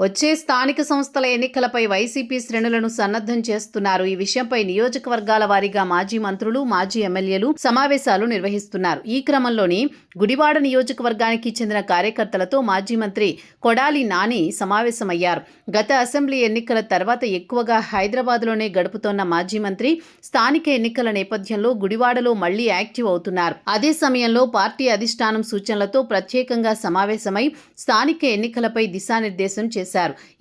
వచ్చే స్థానిక సంస్థల ఎన్నికలపై వైసీపీ శ్రేణులను సన్నద్ధం చేస్తున్నారు. ఈ విషయంపై నియోజకవర్గాల వారీగా మాజీ మంత్రులు, మాజీ ఎమ్మెల్యేలు సమావేశాలు నిర్వహిస్తున్నారు. ఈ క్రమంలోని గుడివాడ నియోజకవర్గానికి చెందిన కార్యకర్తలతో మాజీ మంత్రి కొడాలి నాని సమావేశమయ్యారు. గత అసెంబ్లీ ఎన్నికల తర్వాత ఎక్కువగా హైదరాబాద్లోనే గడుపుతోన్న మాజీ మంత్రి స్థానిక ఎన్నికల నేపథ్యంలో గుడివాడలో మళ్లీ యాక్టివ్ అవుతున్నారు. అదే సమయంలో పార్టీ అధిష్టానం సూచనలతో ప్రత్యేకంగా సమావేశమై స్థానిక ఎన్నికలపై దిశానిర్దేశం చేశారు.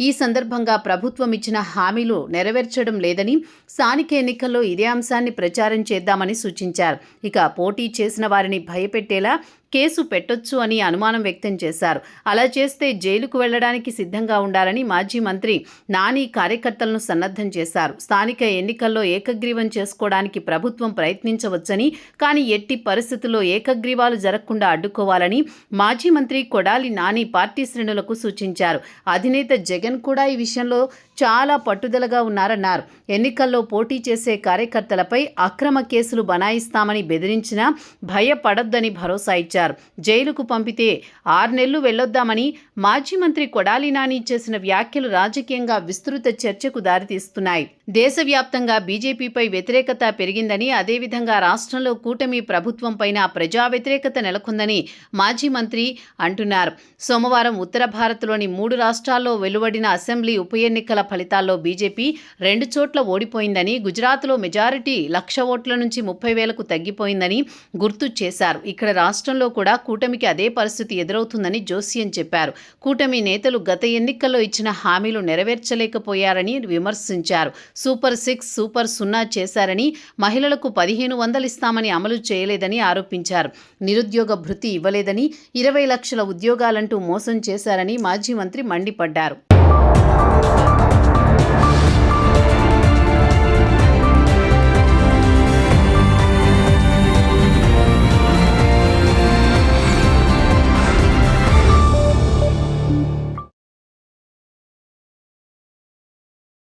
ఈ సందర్భంగా ప్రభుత్వం ఇచ్చిన హామీలు నెరవేర్చడం లేదని, స్థానిక ఎన్నికల్లో ఇదే అంశాన్ని ప్రచారం చేద్దామని సూచించారు. ఇక పోటీ చేసిన వారిని భయపెట్టేలా కేసు పెట్టొచ్చు అని అనుమానం వ్యక్తం చేశారు. అలా చేస్తే జైలుకు వెళ్లడానికి సిద్ధంగా ఉండాలని మాజీ మంత్రి నాని కార్యకర్తలను సన్నద్ధం చేశారు. స్థానిక ఎన్నికల్లో ఏకగ్రీవం చేసుకోవడానికి ప్రభుత్వం ప్రయత్నించవచ్చని, కానీ ఎట్టి పరిస్థితుల్లో ఏకగ్రీవాలు జరగకుండా అడ్డుకోవాలని మాజీ మంత్రి కొడాలి నాని పార్టీ శ్రేణులకు సూచించారు. అధినేత జగన్ కూడా ఈ విషయంలో చాలా పట్టుదలగా ఉన్నారన్నారు. ఎన్నికల్లో పోటీ చేసే కార్యకర్తలపై అక్రమ కేసులు బనాయిస్తామని బెదిరించినా భయపడొద్దని భరోసా ఇచ్చారు. జైలుకు పంపితే 6 నెలలు వెళ్లొద్దామని మాజీ మంత్రి కొడాలి నాని చేసిన వ్యాఖ్యలు రాజకీయంగా విస్తృత చర్చకు దారితీస్తున్నాయి. దేశవ్యాప్తంగా బీజేపీపై వ్యతిరేకత పెరిగిందని, అదేవిధంగా రాష్ట్రంలో కూటమి ప్రభుత్వం పైన ప్రజా వ్యతిరేకత నెలకొందని మాజీ మంత్రి అంటున్నారు. సోమవారం ఉత్తర భారత్లోని 3 రాష్ట్రాల్లో వెలువడిన అసెంబ్లీ ఉప ఎన్నికల ఫలితాల్లో బీజేపీ 2 చోట్ల ఓడిపోయిందని, గుజరాత్లో మెజారిటీ 1,00,000 ఓట్ల నుంచి 30,000కు తగ్గిపోయిందని గుర్తు చేశారు. ఇక్కడ రాష్ట్రంలో కూడా కూటమికి అదే పరిస్థితి ఎదురవుతుందని జోస్యం చెప్పారు. కూటమి నేతలు గత ఎన్నికల్లో ఇచ్చిన హామీలు నెరవేర్చలేకపోయారని విమర్శించారు. సూపర్ 6, సూపర్ 0 చేశారని, మహిళలకు 1,500 ఇస్తామని అమలు చేయలేదని ఆరోపించారు. నిరుద్యోగ భృతి ఇవ్వలేదని, 20 లక్షల ఉద్యోగాలంటూ మోసం చేశారని మాజీ మంత్రి మండిపడ్డారు.